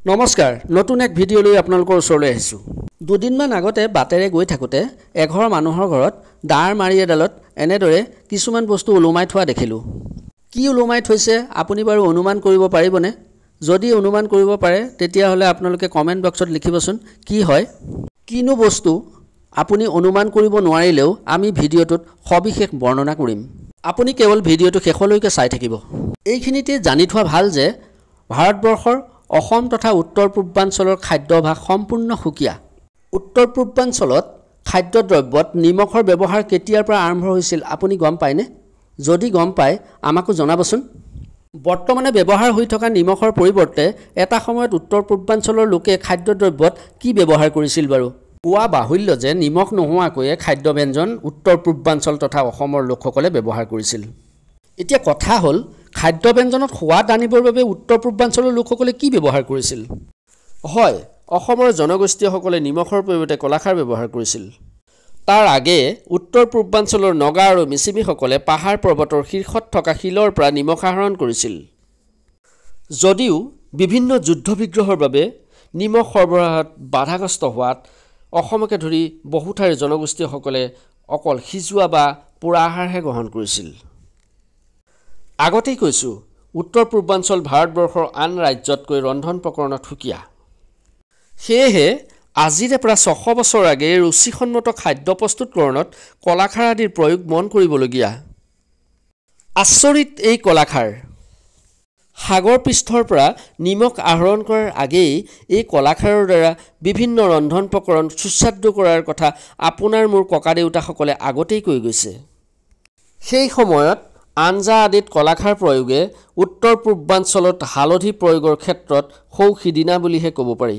নমস্কাৰ নতুন এক ভিডিঅ' লৈ আপোনালোকৰ ওচৰলৈ আহিছোঁ। দুদিনমান আগতে বাটেৰে গৈ থাকোঁতে এঘৰ মানুহৰ ঘৰত দাঁৰ মাৰি এডালত এনেদৰে কিছুমান বস্তু ওলোমাই থোৱা দেখিলোঁ। কি ওলোমাই থৈছে আপুনি বাৰু অনুমান কৰিব পাৰিবনে? যদি অনুমান কৰিব পাৰে তেতিয়াহ'লে আপোনালোকে কমেণ্ট বক্সত লিখিবচোন কি হয়। কিনো বস্তু আপুনি অনুমান কৰিব নোৱাৰিলেও আমি ভিডিঅ'টোত সবিশেষ বৰ্ণনা কৰিম। আপুনি কেৱল ভিডিঅ'টো শেষলৈকে চাই থাকিব। এইখিনিতে জানি থোৱা ভাল যে ভাৰতবৰ্ষৰ অসম তথা উত্তৰ পূৰ্বাঞ্চলৰ খাদ্যাভ্যাস সম্পূৰ্ণ সুকীয়া। উত্তৰ পূৰ্বাঞ্চলত খাদ্যদ্ৰব্যত নিমখৰ ব্যৱহাৰ কেতিয়াৰ পৰা আৰম্ভ হৈছিল আপুনি গম পায়নে? যদি গম পায় আমাকো জনাবচোন। বৰ্তমানে ব্যৱহাৰ হৈ থকা নিমখৰ পৰিৱৰ্তে এটা সময়ত উত্তৰ পূৰ্বাঞ্চলৰ লোকে খাদ্যদ্ৰব্যত কি ব্যৱহাৰ কৰিছিল বাৰু? কোৱা বাহুল্য যে নিমখ নোহোৱাকৈয়ে খাদ্য ব্যঞ্জন উত্তৰ পূৰ্বাঞ্চল তথা অসমৰ লোকসকলে ব্যৱহাৰ কৰিছিল। এতিয়া কথা হ'ল খাদ্য ব্যঞ্জনত সোৱাদ আনিবৰ বাবে উত্তৰ পূৰ্বাঞ্চলৰ লোকসকলে কি ব্যৱহাৰ কৰিছিল? হয়, অসমৰ জনগোষ্ঠীয়সকলে নিমখৰ পৰিৱৰ্তে কলাখাৰ ব্যৱহাৰ কৰিছিল। তাৰ আগে উত্তৰ পূৰ্বাঞ্চলৰ নগা আৰু মিচিমিসকলে পাহাৰ পৰ্বতৰ শীৰ্ষত থকা শিলৰ পৰা নিমখ আহৰণ কৰিছিল। যদিও বিভিন্ন যুদ্ধ বিগ্ৰহৰ বাবে নিমখ সৰবৰাহত বাধাগ্ৰস্ত হোৱাত অসমকে ধৰি বহু ঠাইৰ জনগোষ্ঠীয়সকলে অকল সিজোৱা বা পোৰা আহাৰহে গ্ৰহণ কৰিছিল। আগতেই কৈছোঁ উত্তৰ পূৰ্বাঞ্চল ভাৰতবৰ্ষৰ আন ৰাজ্যতকৈ ৰন্ধন প্ৰকৰণত সুকীয়া। সেয়েহে আজিৰে প্ৰায় 600 বছৰ আগে ৰুচিসন্মত খাদ্য প্ৰস্তুতকৰণত কলাখাৰ আদিৰ প্ৰয়োগ মন কৰিবলগীয়া। আচৰিত এই কলাখাৰ। সাগৰ পৃষ্ঠৰ পৰা নিমখ আহৰণ কৰাৰ আগেই এই কলাখাৰৰ দ্বাৰা বিভিন্ন ৰন্ধন প্ৰকৰণ সুস্বাদু কৰাৰ কথা আপোনাৰ মোৰ ককা দেউতাসকলে আগতেই কৈ গৈছে। সেই সময়ত আঞ্জা আদিত কলাখাৰ প্ৰয়োগে উত্তৰ পূৰ্বাঞ্চলত হালধি প্ৰয়োগৰ ক্ষেত্ৰত সৌ সিদিনা বুলিহে ক'ব পাৰি।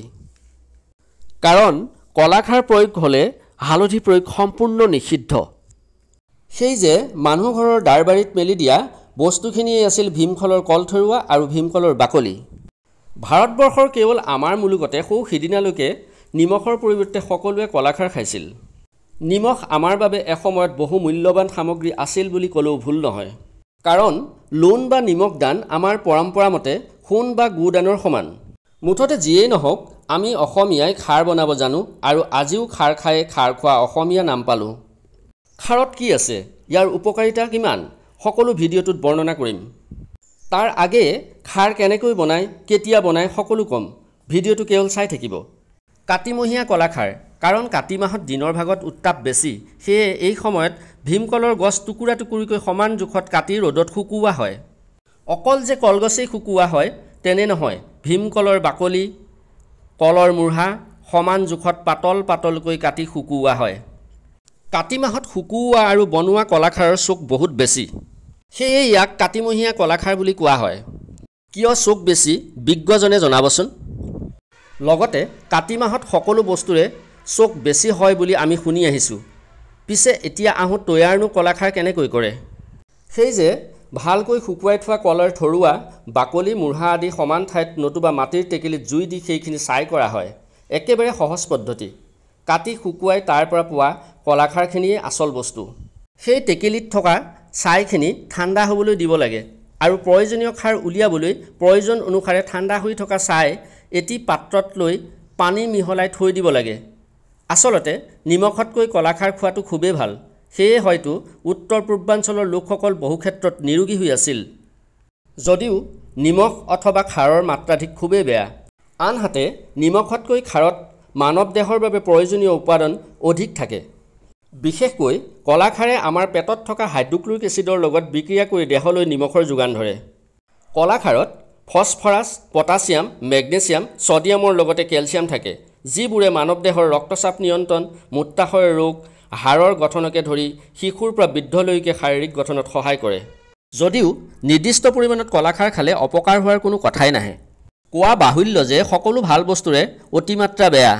কাৰণ কলাখাৰ প্ৰয়োগ হ'লে হালধি প্ৰয়োগ সম্পূৰ্ণ নিষিদ্ধ। সেই যে মানুহ ঘৰৰ দাৰবাৰীত মেলি দিয়া বস্তুখিনিয়েই আছিল ভীমকলৰ কলথৰুৱা আৰু ভীমকলৰ বাকলি। ভাৰতবৰ্ষৰ কেৱল আমাৰ মুলুকতে সৌ সিদিনালৈকে নিমখৰ পৰিৱৰ্তে সকলোৱে কলাখাৰ খাইছিল। নিমখ আমাৰ বাবে এসময়ত বহু মূল্যৱান সামগ্ৰী আছিল বুলি ক'লেও ভুল নহয়। কাৰণ লোণ বা নিমখ দান আমাৰ পৰম্পৰা মতে সোণ বা গু দানৰ সমান। মুঠতে যিয়েই নহওক আমি অসমীয়াই খাৰ বনাব জানো আৰু আজিও খাৰ খায়ে খাৰ খোৱা অসমীয়া নাম পালোঁ। খাৰত কি আছে, ইয়াৰ উপকাৰিতা কিমান, সকলো ভিডিঅ'টোত বৰ্ণনা কৰিম। তাৰ আগে খাৰ কেনেকৈ বনায়, কেতিয়া বনায় সকলো ক'ম। ভিডিঅ'টো কেৱল চাই থাকিব। কাতিমহীয়া কলাখাৰ। কাৰণ কাতি মাহত দিনৰ ভাগত উত্তাপ বেছি, সেয়ে এই সময়ত ভীমকলৰ গছ টুকুৰা টুকুৰিকৈ সমান জোখত কাটি ৰ'দত শুকুওৱা হয়। অকল যে কলগছেই শুকুওৱা হয় তেনে নহয়, ভীমকলৰ বাকলি কলৰ মূঢ়া সমান জোখত পাতল পাতলকৈ কাটি শুকুওৱা হয়। কাতি মাহত শুকুওৱা আৰু বনোৱা কলাখাৰৰ চুক বহুত বেছি, সেয়ে ইয়াক কাতিমহীয়া কলাখাৰ বুলি কোৱা হয়। কিয় চুক বেছি বিজ্ঞজনে জনাবচোন। লগতে কাতি মাহত সকলো বস্তুৰে চুক বেছি হয় বুলি আমি শুনি আহিছোঁ। পিছে এতিয়া আহোঁ তৈয়াৰনো কলাখাৰ কেনেকৈ কৰে। সেই যে ভালকৈ শুকুৱাই থোৱা কলৰ থৰুৱা বাকলি মূঢ়া আদি সমান ঠাইত নতুবা মাটিৰ টেকেলিত জুই দি সেইখিনি ছাই কৰা হয়। একেবাৰে সহজ পদ্ধতি। কাটি শুকুৱাই তাৰ পৰা পোৱা কলাখাৰখিনিয়ে আচল বস্তু। সেই টেকেলিত থকা ছাইখিনি ঠাণ্ডা হ'বলৈ দিব লাগে আৰু প্ৰয়োজনীয় খাৰ উলিয়াবলৈ প্ৰয়োজন অনুসাৰে ঠাণ্ডা হৈ থকা ছাই এটি পাত্ৰত লৈ পানী মিহলাই থৈ দিব লাগে। আচলতে নিমখতকৈ কলাখাৰ খোৱাটো খুবেই ভাল। সেয়ে হয়তো উত্তৰ পূৰ্বাঞ্চলৰ লোকসকল বহু ক্ষেত্ৰত নিৰোগী হৈ আছিল। যদিও নিমখ অথবা খাৰৰ মাত্ৰাধিক খুবেই বেয়া। আনহাতে নিমখতকৈ খাৰত মানৱ দেহৰ বাবে প্ৰয়োজনীয় উপাদান অধিক থাকে। বিশেষকৈ কলাখাৰে আমাৰ পেটত থকা হাইড্ৰক্লৰিক এচিডৰ লগত বিক্ৰিয়া কৰি দেহলৈ নিমখৰ যোগান ধৰে। কলাখাৰত ফছফৰাছ, পটাছিয়াম, মেগনেছিয়াম, ছডিয়ামৰ লগতে কেলছিয়াম থাকে, যিবোৰে মানৱ দেহৰ ৰক্তচাপ নিয়ন্ত্ৰণ, মূত্ৰাশয়ৰ ৰোগ, হাড়ৰ গঠনকে ধৰি শিশুৰ পৰা বৃদ্ধলৈকে শাৰীৰিক গঠনত সহায় কৰে। যদিও নিৰ্দিষ্ট পৰিমাণত কলাখাৰ খালে অপকাৰ হোৱাৰ কোনো কথাই নাহে। কোৱা বাহুল্য যে সকলো ভাল বস্তুৰে অতিমাত্ৰা বেয়া।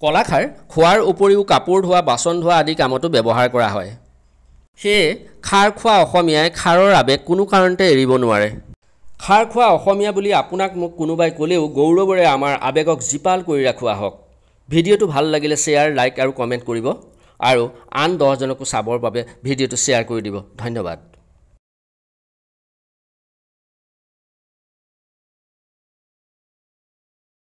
কলাখাৰ খোৱাৰ উপৰিও কাপোৰ ধোৱা, বাচন ধোৱা আদি কামতো ব্যৱহাৰ কৰা হয়। সেয়ে খাৰ খোৱা অসমীয়াই খাৰৰ আৱেগ কোনো কাৰণতে এৰিব নোৱাৰে। খাৰ খোৱা অসমীয়া বুলি আপোনাক মোক কোনোবাই ক'লেও গৌৰৱৰে আমাৰ আৱেগক জীপাল কৰি ৰাখোৱা হওক। ভিডিঅ'টো ভাল লাগিলে শ্বেয়াৰ, লাইক আৰু কমেণ্ট কৰিব আৰু আন 10জনকো চাবৰ বাবে ভিডিঅ'টো শ্বেয়াৰ কৰি দিব। ধন্যবাদ।